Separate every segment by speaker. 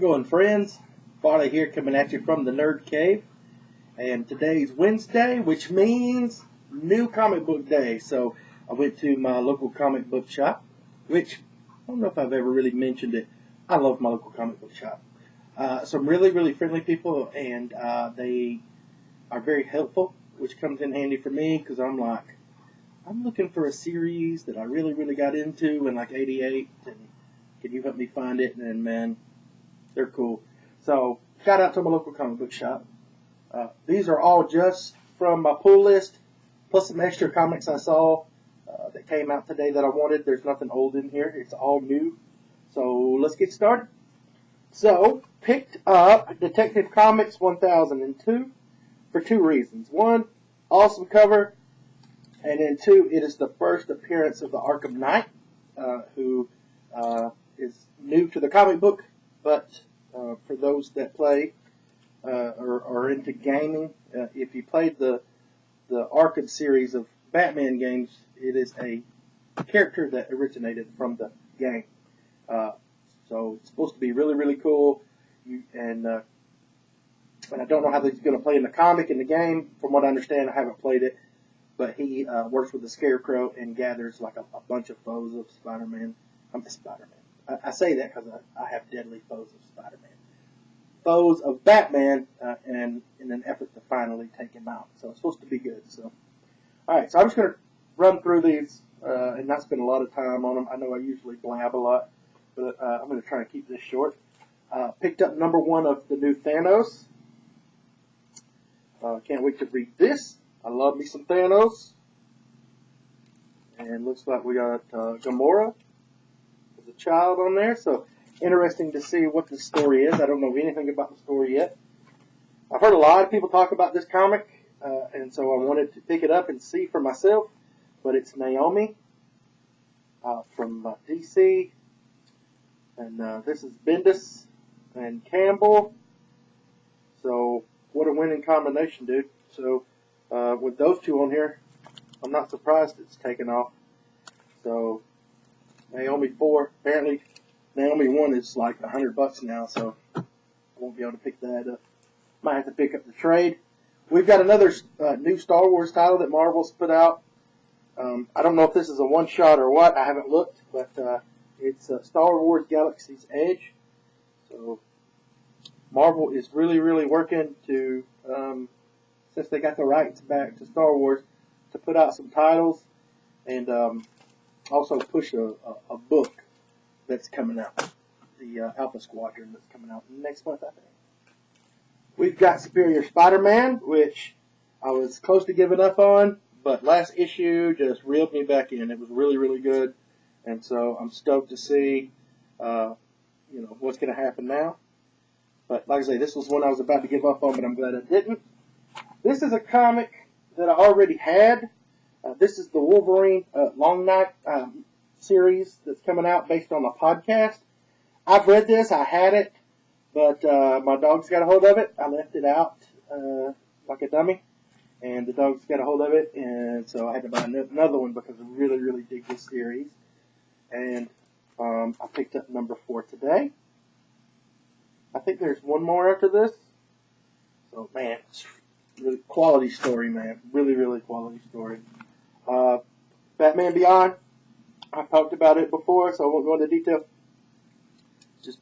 Speaker 1: it going, friends? Farley here, coming at you from the Nerd Cave. And today's Wednesday, which means new comic book day. So I went to my local comic book shop, which I don't know if I've ever really mentioned it. I love my local comic book shop. Some really, really friendly people, and they are very helpful, which comes in handy for me because I'm looking for a series that I really, really got into in like '88, and can you help me find it? And man, they're cool. So shout out to my local comic book shop. These are all just from my pull list, plus some extra comics I saw that came out today that I wanted. There's nothing old in here. It's all new. So let's get started. So, picked up Detective Comics 1002 for two reasons. One, awesome cover. And then two, it is the first appearance of the Arkham Knight, who is new to the comic book, but for those that play or are into gaming, if you played the Arkham series of Batman games, it is a character that originated from the game. So it's supposed to be really, really cool. And I don't know how he's going to play in the comic, in the game. From what I understand, I haven't played it. But he works with the Scarecrow and gathers like a bunch of foes of Spider-Man. I'm Spider-Man. I say that because I have deadly foes of Spider-Man. Foes of Batman, and in an effort to finally take him out. So it's supposed to be good. So, all right. So I'm just going to run through these and not spend a lot of time on them. I know I usually blab a lot, but I'm going to try and keep this short. Picked up number 1 of the new Thanos. Can't wait to read this. I love me some Thanos. And looks like we got Gamora as a child on there. So interesting to see what the story is. I don't know anything about the story yet. I've heard a lot of people talk about this comic, and so I wanted to pick it up and see for myself. But it's Naomi from DC. And this is Bendis and Campbell. So what a winning combination, dude. So with those two on here, I'm not surprised it's taken off. So Naomi 4, apparently Naomi 1 is like $100 now, so I won't be able to pick that up. Might have to pick up the trade. We've got another new Star Wars title that Marvel's put out. I don't know if this is a one-shot or what. I haven't looked, but it's Star Wars Galaxy's Edge. So Marvel is really, really working to, since they got the rights back to Star Wars, to put out some titles and also push a book that's coming out, the Alpha Squadron that's coming out next month, I think. We've got Superior Spider-Man, which I was close to giving up on, but last issue just reeled me back in. It was really, really good, and so I'm stoked to see, what's going to happen now. But like I say, this was one I was about to give up on, but I'm glad I didn't. This is a comic that I already had. This is the Wolverine Long Night series that's coming out based on a podcast. I've read this. I had it, but my dogs got a hold of it. I left it out like a dummy, and the dogs got a hold of it, and so I had to buy another one because I really, really dig this series. And I picked up number 4 today. I think there's one more after this. So, man, it's really quality story, man. Really, really quality story. Batman Beyond. I've talked about it before, so I won't go into detail. Just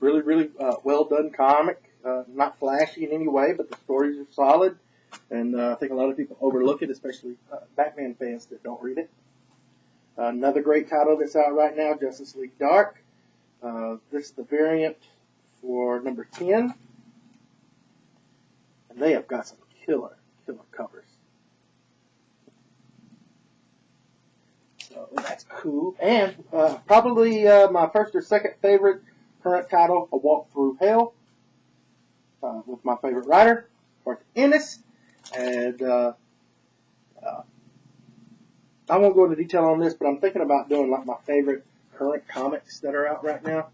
Speaker 1: really, really well done comic. Not flashy in any way, but the stories are solid. And I think a lot of people overlook it, especially Batman fans that don't read it. Another great title that's out right now, Justice League Dark. This is the variant for number 10. And they have got some killer covers. So that's cool. And probably my first or second favorite current title, A Walk Through Hell, with my favorite writer, Garth Ennis. And I won't go into detail on this, but I'm thinking about doing like my favorite current comics that are out right now.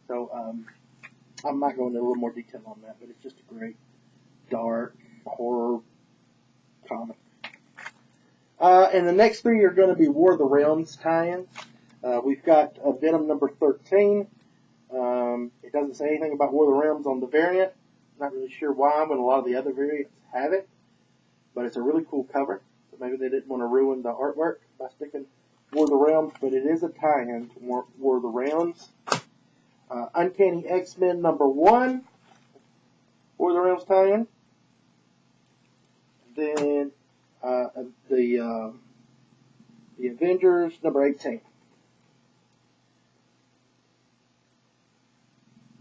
Speaker 1: So I might go into a little more detail on that, but it's just a great dark horror comic. And the next 3 are going to be War of the Realms tie-ins. We've got Venom number 13, It doesn't say anything about War of the Realms on the variant. Not really sure why, but a lot of the other variants have it. But it's a really cool cover. So maybe they didn't want to ruin the artwork by sticking War of the Realms, but it is a tie-in to War of the Realms. Uncanny X-Men #1, War of the Realms tie-in. Then the Avengers #18.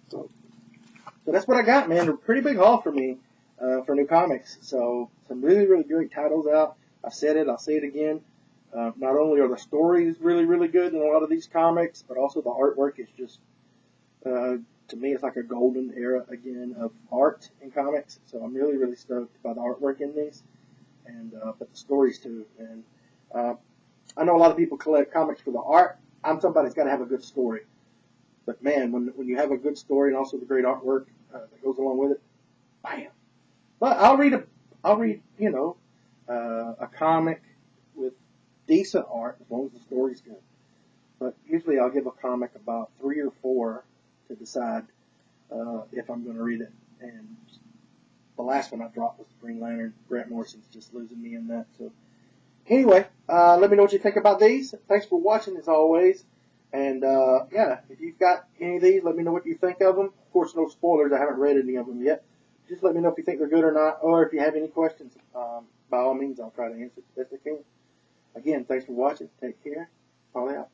Speaker 1: So that's what I got, man. A pretty big haul for me for new comics. So some really, really great titles out. I've said it. I'll say it again. Not only are the stories really, really good in a lot of these comics, but also the artwork is just, to me, it's like a golden era again of art in comics. So I'm really, really stoked by the artwork in these, and but the stories too. And I know a lot of people collect comics for the art. I'm somebody that's got to have a good story. But man, when you have a good story and also the great artwork that goes along with it, bam. But I'll read a comic with decent art as long as the story's good. But usually I'll give a comic about 3 or 4 to decide if I'm going to read it. And the last one I dropped was Green Lantern. Grant Morrison's just losing me in that. So anyway, let me know what you think about these. Thanks for watching as always. And yeah, if you've got any of these, let me know what you think of them. Of course, no spoilers. I haven't read any of them yet. Just let me know if you think they're good or not, or if you have any questions. By all means, I'll try to answer the best I can. Again, thanks for watching. Take care. All out.